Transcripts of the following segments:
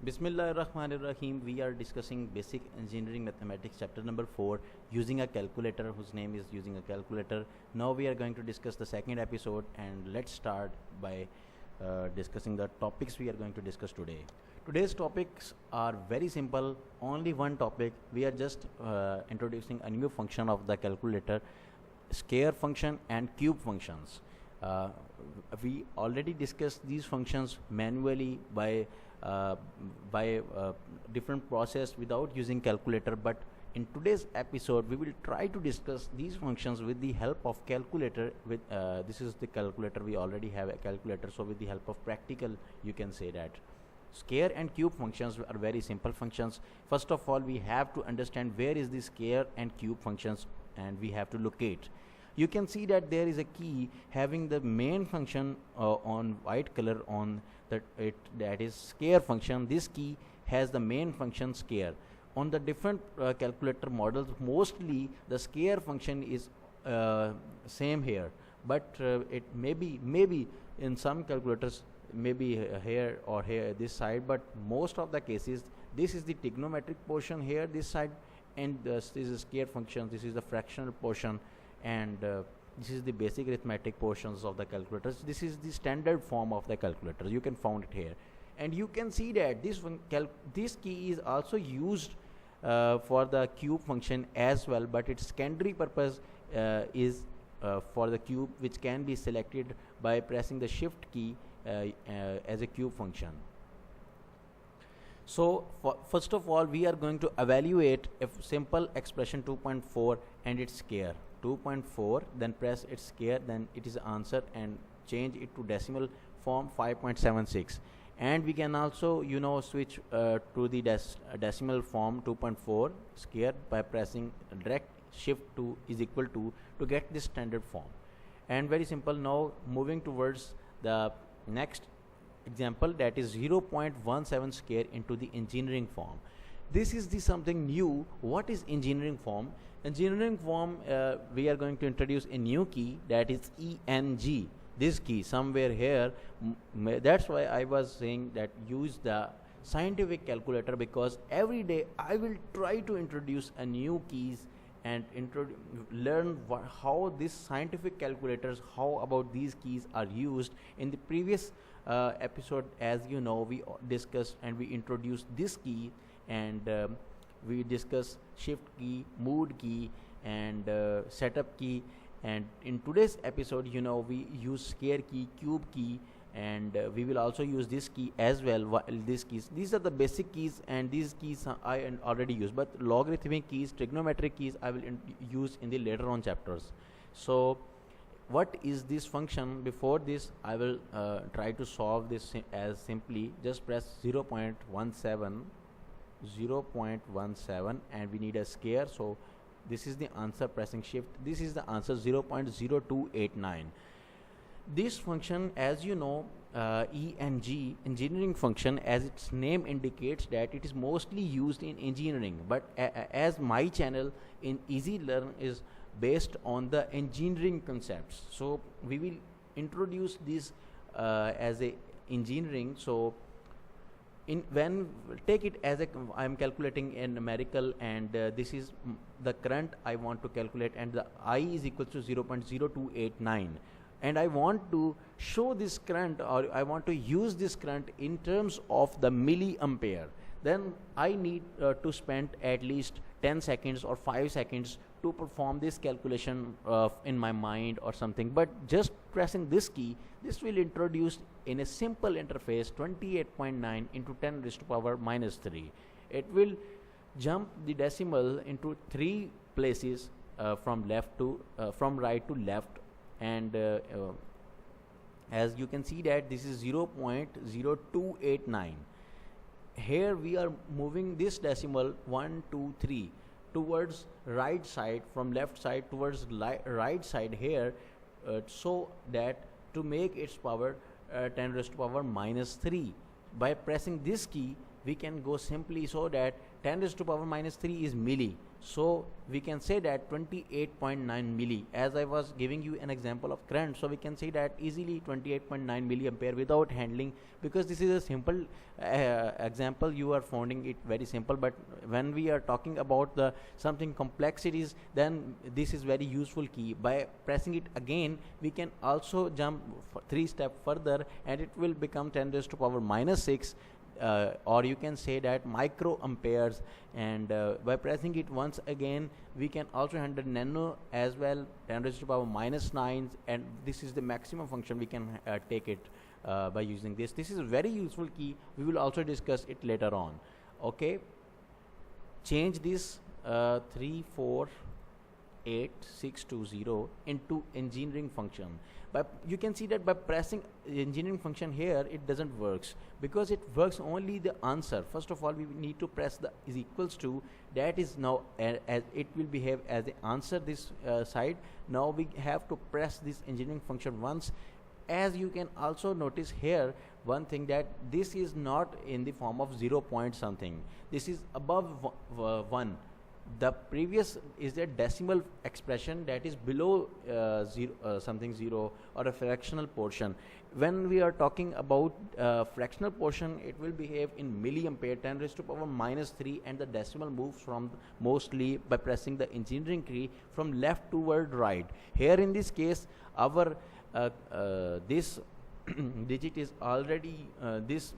Bismillahirrahmanirrahim. We are discussing basic engineering mathematics chapter number 4 using a calculator whose name is using a calculator. Now we are going to discuss the second episode, and let's start by discussing the topics we are going to discuss today. Today's topics are very simple, only one topic. We are just introducing a new function of the calculator, square function and cube functions. We already discussed these functions manually by different process without using calculator, but in today's episode we will try to discuss these functions with the help of calculator. With this is the calculator, we already have a calculator, so with the help of practical you can say that square and cube functions are very simple functions. First of all, we have to understand where is the square and cube functions, and we have to locate. You can see that there is a key having the main function on white color on that is square function. This key has the main function square. On the different calculator models, mostly the square function is same here, but it maybe in some calculators maybe here or here this side, but most of the cases this is the trigonometric portion here this side, and this is square function, this is the fractional portion, and this is the basic arithmetic portions of the calculators. This is the standard form of the calculator, you can find it here. And you can see that this key is also used for the cube function as well, but its secondary purpose is for the cube, which can be selected by pressing the shift key as a cube function. So first of all, we are going to evaluate a simple expression 2.4 and its square. 2.4, then press its square, then it is answer, and change it to decimal form 5.76. And we can also switch to the decimal form 2.4 square by pressing direct shift to is equal to get this standard form. And very simple. Now moving towards the next example, that is 0.17 square into the engineering form. This is the something new. What is engineering form? Engineering form, we are going to introduce a new key, that is ENG. This key somewhere here, that's why I was saying that use the scientific calculator, because every day I will try to introduce a new keys and learn how these scientific calculators, how about these keys are used. In the previous episode, as you know, we discussed and we introduced this key, and we discuss shift key, mood key, and setup key. And in today's episode, we use square key, cube key, and we will also use this key as well. These are the basic keys, and these keys I already use, but logarithmic keys, trigonometric keys I will use in the later on chapters. So what is this function? Before this, I will try to solve this as simply just press 0.17, and we need a square, so this is the answer. Pressing shift, this is the answer, 0.0289. This function, as you know, ENG, engineering function, as its name indicates, that it is mostly used in engineering, but as my channel in Easy Learn is based on the engineering concepts, so we will introduce this as a engineering. So when take it as I am calculating a numerical, and this is the current I want to calculate, and the I is equal to 0.0289, and I want to show this current, or I want to use this current in terms of the milliampere. Then I need to spend at least 10 seconds or 5 seconds to perform this calculation in my mind or something. But just pressing this key, this will introduce in a simple interface 28.9 into 10 raised to power minus 3. It will jump the decimal into 3 places from right to left, and as you can see that this is 0.0289. Here we are moving this decimal 1, 2, 3 towards right side, from left side towards right side here, so that to make its power 10 raised to power minus 3. By pressing this key, we can go simply so that 10 raised to power minus 3 is milli. So we can say that 28.9 milli, as I was giving you an example of current. So we can say that easily 28.9 milliampere without handling, because this is a simple example. You are finding it very simple, but when we are talking about the something complexities, then this is very useful key. By pressing it again, we can also jump 3 steps further, and it will become 10 raised to power minus 6, or you can say that microamperes. And by pressing it once again, we can also handle nano as well, 10 raised to power minus 9, and this is the maximum function we can take it by using this. This is a very useful key. We will also discuss it later on. Okay, change this 348620 into engineering function. But you can see that by pressing engineering function here, it doesn't works, because it works only the answer. First of all, we need to press the is equals to, that is now as it will behave as the answer this side. Now we have to press this engineering function once. As you can also notice here one thing, that this is not in the form of 0 point something, this is above 1. The previous is a decimal expression that is below something 0 or a fractional portion. When we are talking about fractional portion, it will behave in milliampere, 10 raised to power minus 3, and the decimal moves from mostly by pressing the engineering key from left toward right. Here in this case, our this digit is already this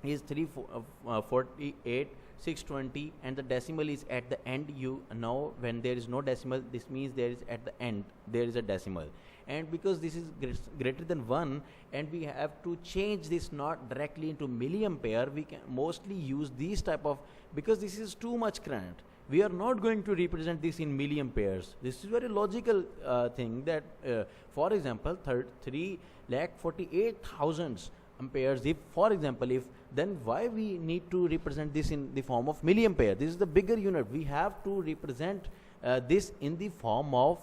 is 348,620, and the decimal is at the end. You know, when there is no decimal, this means there is at the end there is a decimal. And because this is greater than 1, and we have to change this not directly into milliampere, we can mostly use these type of, because this is too much current, we are not going to represent this in milliamperes. This is very logical thing, that for example 3,48,000 amperes, if for example, if, then why we need to represent this in the form of milliampere? This is the bigger unit. We have to represent this in the form of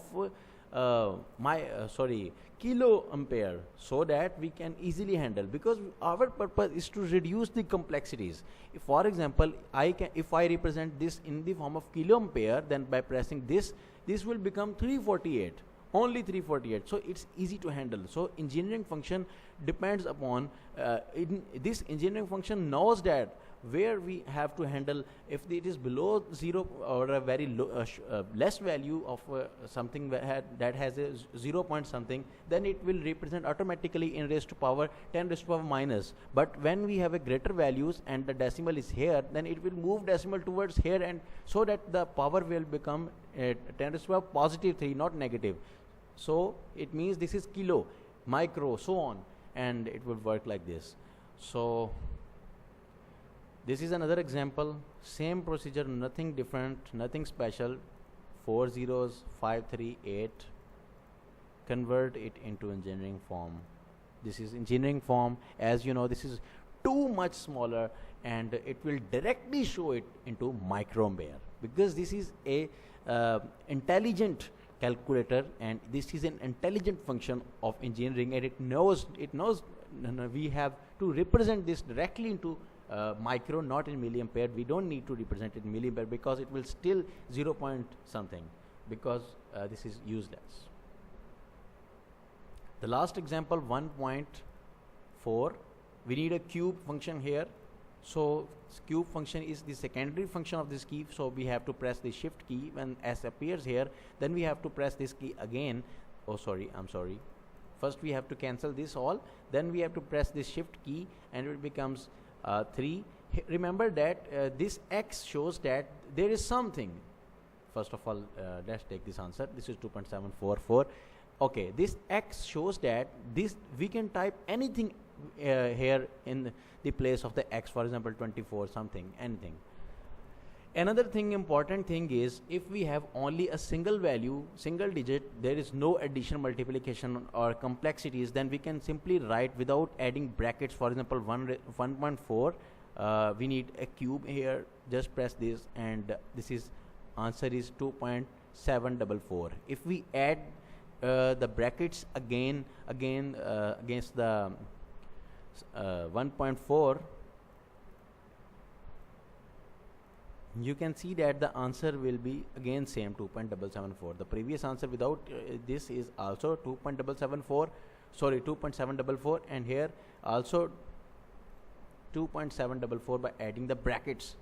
kilo ampere, so that we can easily handle, because our purpose is to reduce the complexities. If for example if I represent this in the form of kilo ampere, then by pressing this will become 348, only 348. So it's easy to handle. So engineering function depends upon this engineering function knows that where we have to handle. If it is below 0 or a very low, less value of something that has a 0 point something, then it will represent automatically in raised to power 10 raised to power minus. But when we have a greater values and the decimal is here, then it will move decimal towards here, and so that the power will become 10 raised to power positive 3, not negative. So it means this is kilo, micro, so on, and it will work like this. So this is another example, same procedure, nothing different, nothing special. 4 zeros, 5, 3, 8. Convert it into engineering form. This is engineering form. As you know, this is too much smaller, and it will directly show it into microampere, because this is a intelligent calculator, and this is an intelligent function of engineering, and it knows we have to represent this directly into micro, not in milliampere. We don't need to represent it in milliampere, because it will still 0 point something, because this is useless. The last example, 1.4, we need a cube function here. So cube function is the secondary function of this key, so we have to press the shift key when s appears here, then we have to press this key again. I'm sorry, first we have to cancel this all, then we have to press this shift key, and it becomes 3. Remember that this x shows that there is something. First of all, let's take this answer. This is 2.744. Okay, this x shows that this we can type anything here in the place of the x, for example 24 something, anything. Another thing, important thing is, if we have only a single value, single digit, there is no addition, multiplication or complexities, then we can simply write without adding brackets. For example 1.4, we need a cube here, just press this, and this is answer is 2.744. If we add the brackets again against the 1.4, you can see that the answer will be again same 2.774. The previous answer without this is also 2.774, sorry 2.744, and here also 2.744 by adding the brackets.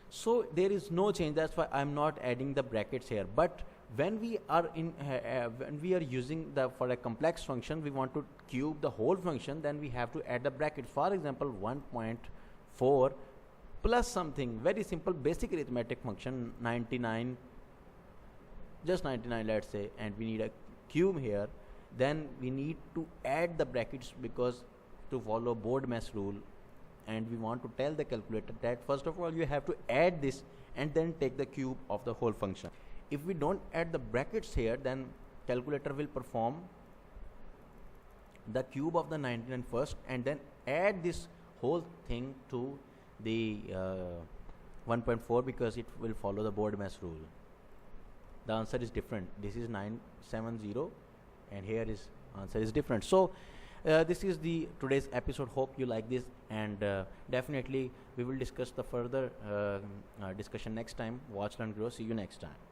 So there is no change, that's why I'm not adding the brackets here. But when we are using the for a complex function, we want to cube the whole function, then we have to add the brackets. For example, 1.4 plus something very simple basic arithmetic function 99, just 99 let's say, and we need a cube here, then we need to add the brackets because to follow board mess rule, and we want to tell the calculator that first of all you have to add this and then take the cube of the whole function. If we don't add the brackets here, then calculator will perform the cube of the 99 first and then add this whole thing to the 1.4 because it will follow the board mess rule. The answer is different. This is 970 and here is answer is different. So this is the today's episode. Hope you like this, and definitely we will discuss the further discussion next time. Watch, learn, grow. See you next time.